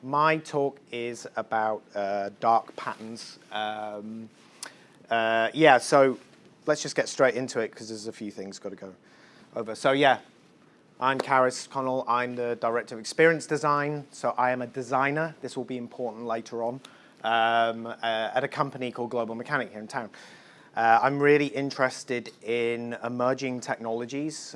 My talk is about dark patterns. Yeah, so let's just get straight into it because there's a few things got to go over. So yeah, I'm Kharis Connell. I'm the Director of Experience Design. So I am a designer. This will be important later on at a company called Global Mechanic here in town. I'm really interested in emerging technologies.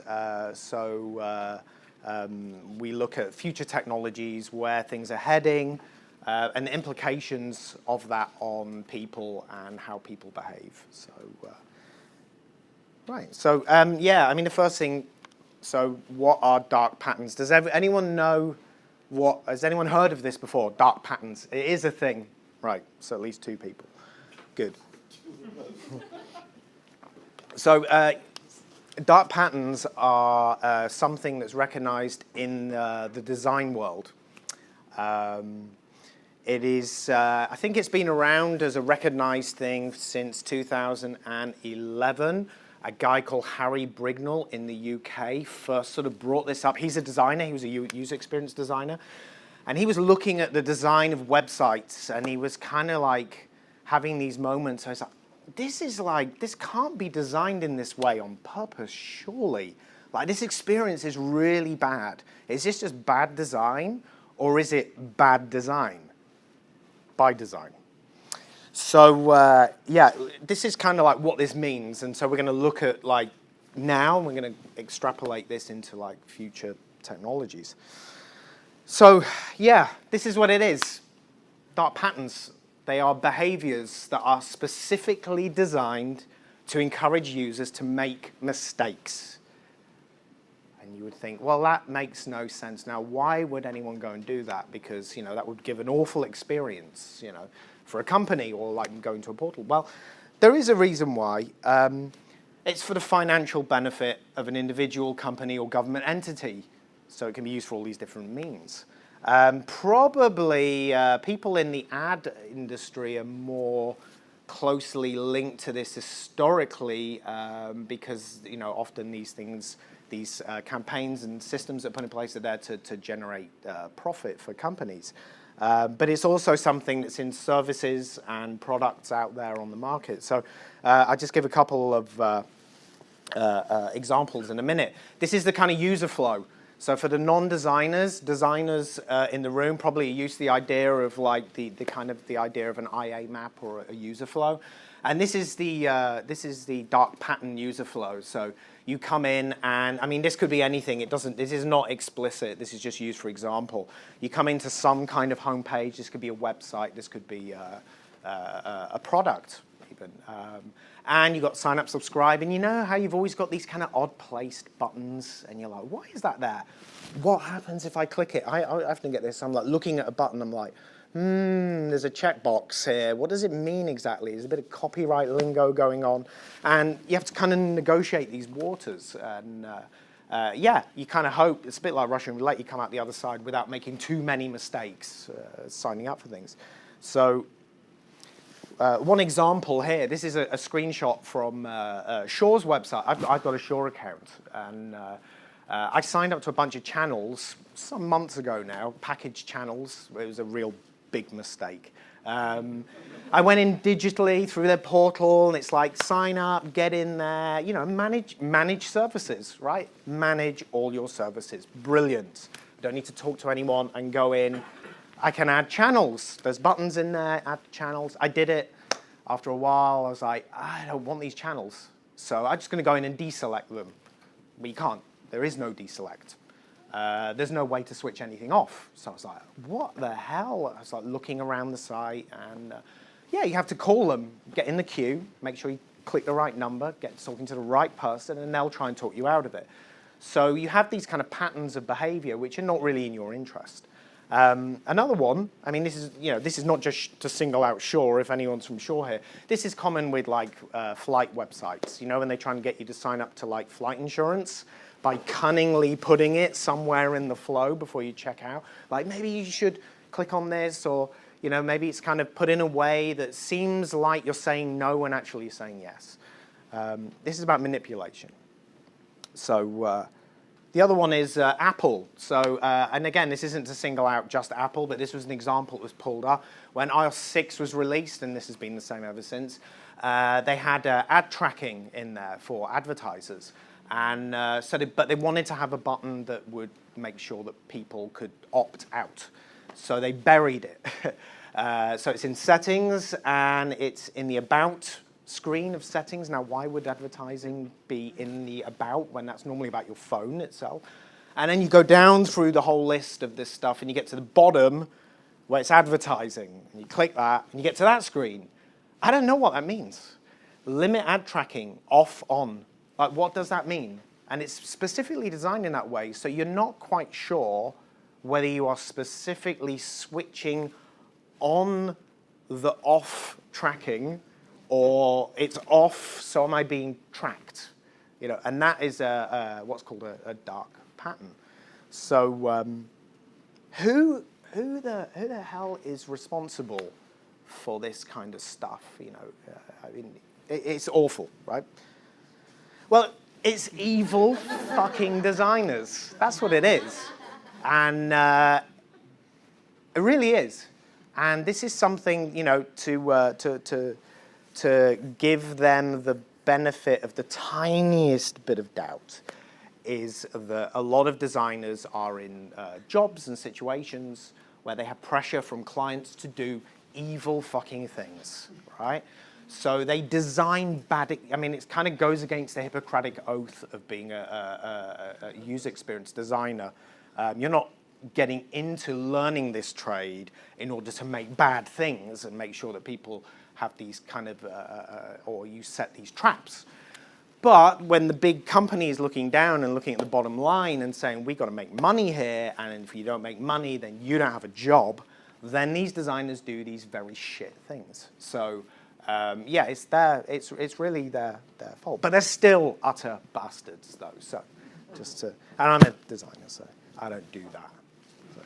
We look at future technologies, where things are heading, and the implications of that on people and how people behave. So, yeah, I mean, the first thing, so what are dark patterns? Does anyone know has anyone heard of this before? Dark patterns. It is a thing. Right, so at least 2 people. Good. So, dark patterns are something that's recognized in the design world. It is, I think it's been around as a recognized thing since 2011. A guy called Harry Brignall in the UK first sort of brought this up. He's a designer, he was a user experience designer. And he was looking at the design of websites, and he was kind of like having these moments. I was like, this can't be designed in this way on purpose, surely. Like, this experience is really bad. Is this just bad design, or is it bad design by design? So, yeah, this is kind of like what this means. And so we're going to look at, like, now, and we're going to extrapolate this into, like, future technologies. So, yeah, this is what it is. Dark patterns. They are behaviors that are specifically designed to encourage users to make mistakes. And you would think, well, that makes no sense. Now, why would anyone go and do that? Because, that would give an awful experience, for a company, or like going to a portal. Well, there is a reason why. It's for the financial benefit of an individual, company, or government entity. So it can be used for all these different means. Probably people in the ad industry are more closely linked to this historically because often these things, these campaigns and systems that are put in place are there to generate profit for companies. But it's also something that's in services and products out there on the market. So I'll just give a couple of examples in a minute. This is the kind of user flow. So for the non-designers, designers in the room probably are used to the idea of like the idea of an IA map or a user flow. And this is the dark pattern user flow. So you come in, and I mean, this could be anything. This is not explicit. This is just used for example. You come into some kind of homepage. This could be a website. This could be a product even. And you've got sign up, subscribe, and you know how you've always got these kind of odd placed buttons, and you're like, why is that there? What happens if I click it? I often get this. I'm like looking at a button. I'm like, there's a checkbox here. What does it mean exactly? There's a bit of copyright lingo going on, and you have to kind of negotiate these waters. And yeah, you kind of hope, it's a bit like Russian roulette, you come out the other side without making too many mistakes signing up for things. So one example here, this is a screenshot from Shore's website. I've got a Shore account, and I signed up to a bunch of channels some months ago now, packaged channels. It was a real big mistake. I went in digitally through their portal, and it's like, sign up, get in there, manage services, right? Manage all your services. Brilliant. Don't need to talk to anyone and go in. I can add channels. There's buttons in there, add channels. I did it. After a while, I was like, I don't want these channels. So I'm just going to go in and deselect them. But you can't. There is no deselect. There's no way to switch anything off. So I was like, what the hell? I was like looking around the site, and yeah, you have to call them, get in the queue, make sure you click the right number, get talking to the right person, and they'll try and talk you out of it. So you have these kind of patterns of behavior which are not really in your interest. Another one, I mean, this is not just to single out Shore, if anyone's from Shore here. This is common with like flight websites, when they try and get you to sign up to like flight insurance by cunningly putting it somewhere in the flow before you check out. Like, maybe you should click on this, or maybe it's kind of put in a way that seems like you're saying no when actually you're saying yes. This is about manipulation. So The other one is Apple. So, and again, this isn't to single out just Apple, but this was an example that was pulled up. When iOS 6 was released, and this has been the same ever since, they had ad tracking in there for advertisers. And but they wanted to have a button that would make sure that people could opt out. So they buried it. So it's in settings, and it's in the about screen of settings. Now, why would advertising be in the about when that's normally about your phone itself? And then you go down through the whole list of this stuff, and you get to the bottom where it's advertising, and you click that, and you get to that screen. I don't know what that means. Limit ad tracking, off, on. Like, what does that mean? And it's specifically designed in that way, so you're not quite sure whether you are specifically switching on the off tracking, or it's off, so am I being tracked? You know, and that is what's called a dark pattern. So who the hell is responsible for this kind of stuff? You know, I mean, it's awful, right? Well, it's evil fucking designers. That's what it is, and it really is. And this is something, you know, to give them the benefit of the tiniest bit of doubt, is that a lot of designers are in jobs and situations where they have pressure from clients to do evil fucking things, right? So they design bad, I mean, it kind of goes against the Hippocratic oath of being a user experience designer. You're not getting into learning this trade in order to make bad things and make sure that people have these kind of, or you set these traps. But when the big company is looking down and looking at the bottom line and saying, we've got to make money here, and if you don't make money, then you don't have a job, then these designers do these very shit things. So, yeah, it's really their fault. But they're still utter bastards, though. So, and I'm a designer, so I don't do that. So.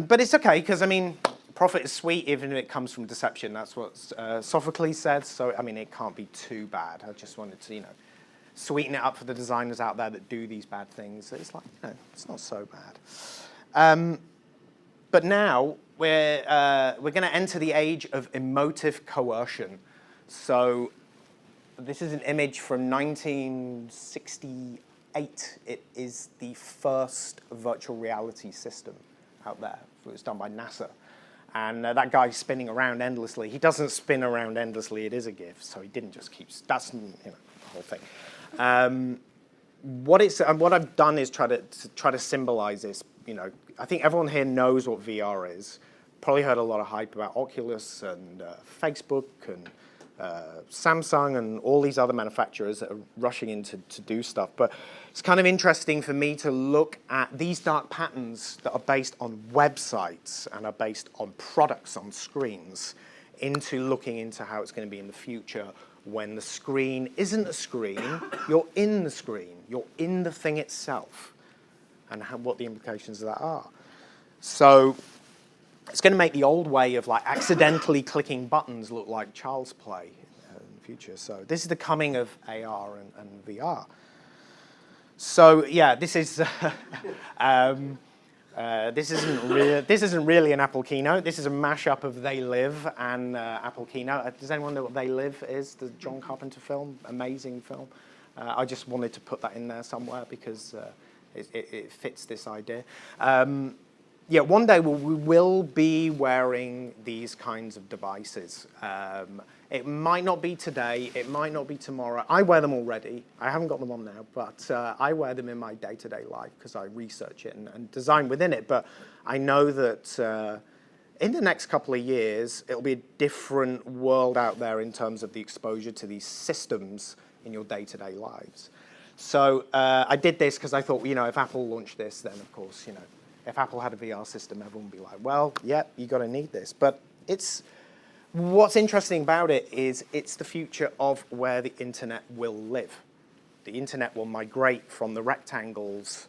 But it's okay, because, I mean, profit is sweet even if it comes from deception. That's what Sophocles said. So, I mean, it can't be too bad. I just wanted to, you know, sweeten it up for the designers out there that do these bad things. It's like, you know, it's not so bad. But now we're going to enter the age of emotive coercion. So this is an image from 1968. It is the first virtual reality system out there. It was done by NASA. And that guy's spinning around endlessly. He doesn't spin around endlessly. It is a GIF, so he didn't just keep. That's, you know, the whole thing. What I've done is try to symbolize this. You know, I think everyone here knows what VR is. Probably heard a lot of hype about Oculus and Facebook and Samsung and all these other manufacturers that are rushing in to do stuff. But it's kind of interesting for me to look at these dark patterns that are based on websites and are based on products on screens, into looking into how it's going to be in the future when the screen isn't a screen, you're in the screen, you're in the thing itself, and what the implications of that are. So it's going to make the old way of like accidentally clicking buttons look like child's play in the future. So this is the coming of AR and VR. So yeah, this is this isn't really an Apple keynote. This is a mashup of They Live and Apple keynote. Does anyone know what They Live is? The John Carpenter film, amazing film. I just wanted to put that in there somewhere because it fits this idea. Yeah, one day we will be wearing these kinds of devices. It might not be today, it might not be tomorrow. I wear them already. I haven't got them on now, but I wear them in my day-to-day life because I research it and design within it. But I know that in the next couple of years, it'll be a different world out there in terms of the exposure to these systems in your day-to-day lives. So I did this because I thought, you know, if Apple launched this, then of course, you know, if Apple had a VR system, everyone would be like, well, yeah, you're going to need this. But what's interesting about it is it's the future of where the internet will live. The internet will migrate from the rectangles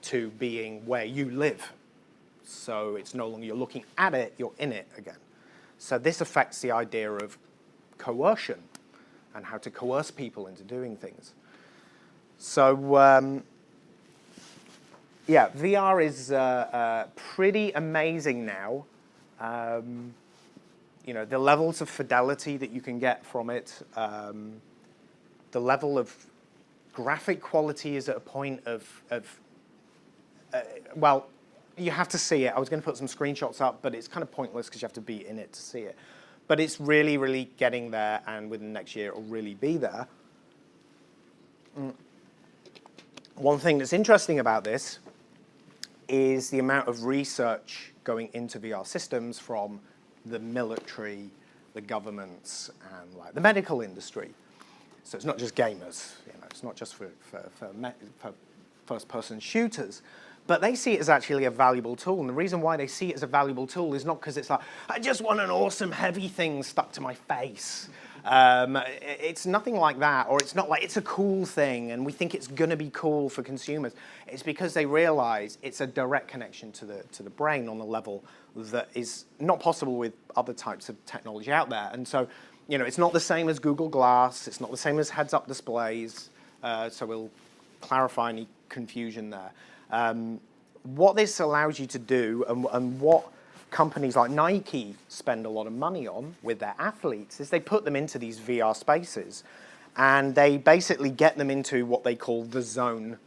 to being where you live. So it's no longer you're looking at it, you're in it again. So this affects the idea of coercion and how to coerce people into doing things. So Yeah, VR is pretty amazing now. You know, the levels of fidelity that you can get from it, the level of graphic quality is at a point of well, you have to see it. I was going to put some screenshots up, but it's kind of pointless because you have to be in it to see it. But it's really, really getting there, and within next year, it'll really be there. One thing that's interesting about this is the amount of research going into VR systems from the military, the governments, and like the medical industry. So it's not just gamers, you know, it's not just for first-person shooters, but they see it as actually a valuable tool. And the reason why they see it as a valuable tool is not because it's like, I just want an awesome heavy thing stuck to my face. It's nothing like that, or it's not like it's a cool thing and we think it's going to be cool for consumers. It's because they realize it's a direct connection to the brain on a level that is not possible with other types of technology out there. And so, you know, it's not the same as Google Glass, it's not the same as heads-up displays, so we'll clarify any confusion there. What this allows you to do, and what companies like Nike spend a lot of money on with their athletes, is they put them into these VR spaces, and they basically get them into what they call the zone,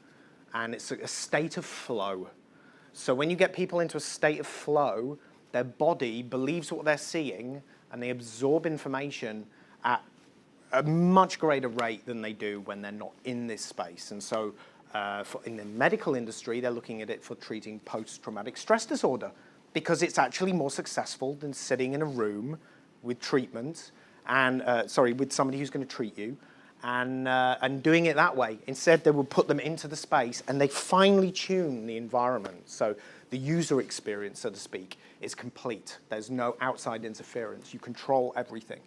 and it's a state of flow. So when you get people into a state of flow, their body believes what they're seeing, and they absorb information at a much greater rate than they do when they're not in this space. And so in the medical industry, they're looking at it for treating post-traumatic stress disorder, because it's actually more successful than sitting in a room with treatment and, with somebody who's going to treat you and doing it that way. Instead, they will put them into the space and they finely tune the environment. So the user experience, so to speak, is complete. There's no outside interference. You control everything.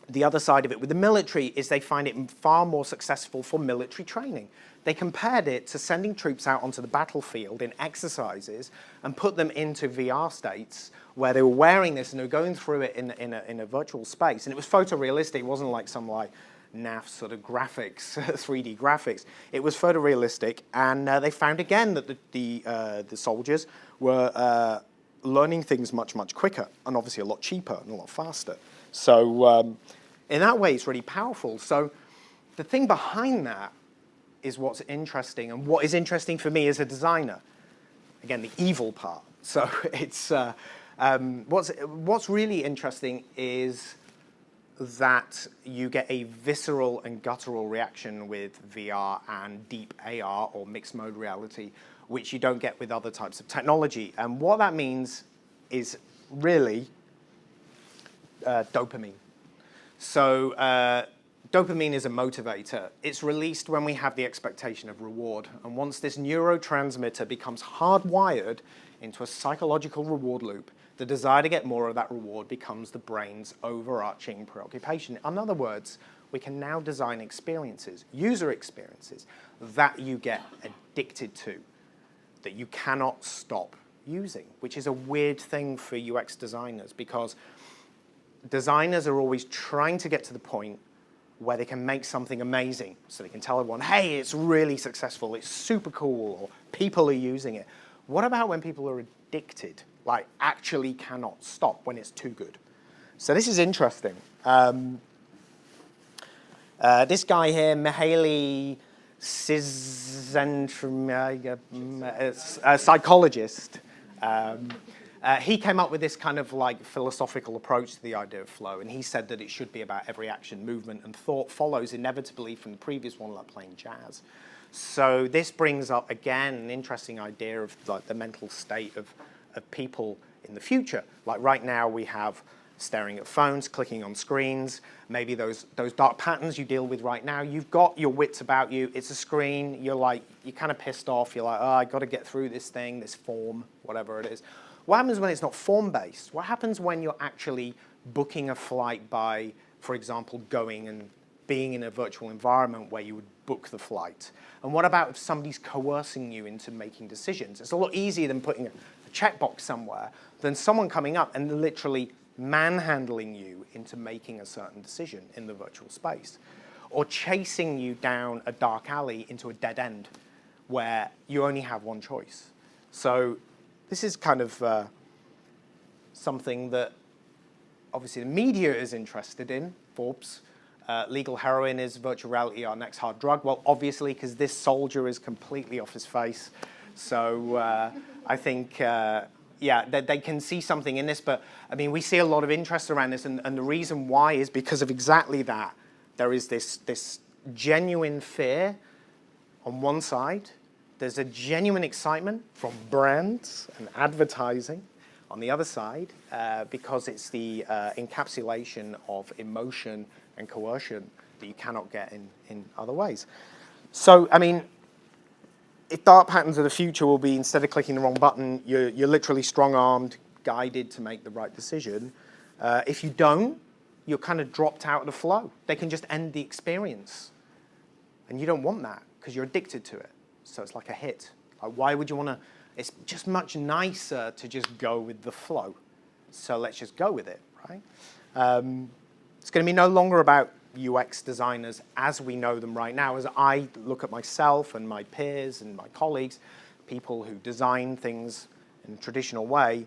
The other side of it with the military is they find it far more successful for military training. They compared it to sending troops out onto the battlefield in exercises and put them into VR states where they were wearing this and they were going through it in a virtual space. And it was photorealistic. It wasn't like some like naff sort of graphics, 3D graphics. It was photorealistic, and they found again that the soldiers were learning things much, much quicker, and obviously a lot cheaper and a lot faster. So in that way, it's really powerful. So the thing behind that is what's interesting, and what is interesting for me as a designer. Again, the evil part. So it's what's really interesting is that you get a visceral and guttural reaction with VR and deep AR or mixed mode reality, which you don't get with other types of technology. And what that means is really dopamine. So dopamine is a motivator. It's released when we have the expectation of reward. And once this neurotransmitter becomes hardwired into a psychological reward loop, the desire to get more of that reward becomes the brain's overarching preoccupation. In other words, we can now design experiences, user experiences, that you get addicted to, that you cannot stop using, which is a weird thing for UX designers, because designers are always trying to get to the point where they can make something amazing, so they can tell everyone, hey, it's really successful, it's super cool, or people are using it. What about when people are addicted, like actually cannot stop when it's too good? So this is interesting. This guy here, Mihaly Csikszentmihalyi, a psychologist, he came up with this kind of like philosophical approach to the idea of flow, and he said that it should be about every action, movement, and thought follows inevitably from the previous one, like playing jazz. So this brings up, again, an interesting idea of like the mental state of people in the future. Like right now we have staring at phones, clicking on screens, maybe those dark patterns you deal with right now. You've got your wits about you, it's a screen, you're kind of pissed off, you're like, oh, I got to get through this thing, this form, whatever it is. What happens when it's not form-based? What happens when you're actually booking a flight by, for example, going and being in a virtual environment where you would book the flight? And what about if somebody's coercing you into making decisions? It's a lot easier than putting a checkbox somewhere than someone coming up and literally manhandling you into making a certain decision in the virtual space, or chasing you down a dark alley into a dead end, where you only have one choice. So this is kind of something that obviously the media is interested in. Forbes, legal heroin is virtual reality our next hard drug. Well, obviously, because this soldier is completely off his face. So I think, yeah, they can see something in this. But, I mean, we see a lot of interest around this. And the reason why is because of exactly that. There is this genuine fear on one side. There's a genuine excitement from brands and advertising on the other side, because it's the encapsulation of emotion and coercion that you cannot get in other ways. So, I mean, if dark patterns of the future will be, instead of clicking the wrong button, you're literally strong-armed, guided to make the right decision. If you don't, you're kind of dropped out of the flow. They can just end the experience. And you don't want that, because you're addicted to it. So it's like a hit. Like, why would you want to? It's just much nicer to just go with the flow. So let's just go with it, right? It's going to be no longer about UX designers as we know them right now. As I look at myself and my peers and my colleagues, people who design things in a traditional way,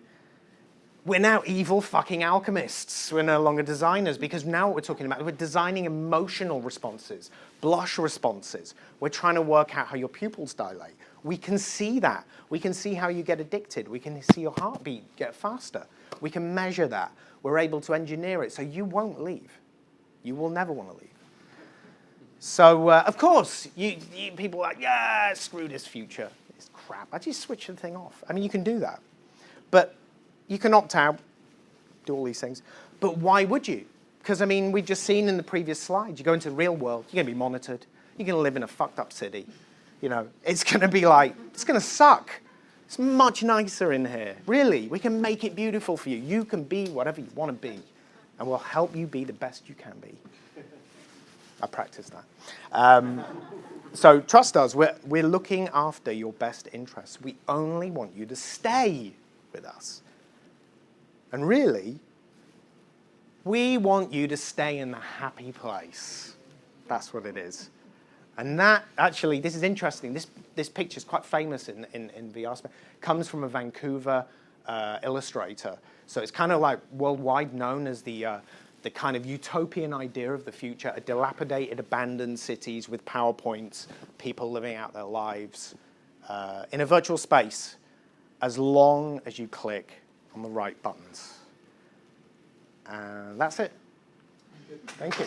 we're now evil fucking alchemists. We're no longer designers, because now what we're talking about, we're designing emotional responses, blush responses. We're trying to work out how your pupils dilate. We can see that. We can see how you get addicted. We can see your heartbeat get faster. We can measure that. We're able to engineer it so you won't leave. You will never want to leave. So, of course, you people are like, yeah, screw this future. It's crap. I just switch the thing off. I mean, you can do that. But you can opt out, do all these things. But why would you? Because, I mean, we've just seen in the previous slide, you go into the real world, you're going to be monitored. You're going to live in a fucked up city. You know, it's going to be like, it's going to suck. It's much nicer in here. Really, we can make it beautiful for you. You can be whatever you want to be, and we'll help you be the best you can be. I practice that. So trust us, we're looking after your best interests. We only want you to stay with us. And really, we want you to stay in the happy place. That's what it is. And that, actually, this is interesting. This picture is quite famous in VR space. Comes from a Vancouver illustrator. So it's kind of like worldwide known as the kind of utopian idea of the future, a dilapidated, abandoned cities with PowerPoints, people living out their lives in a virtual space, as long as you click on the right buttons. And that's it. Thank you.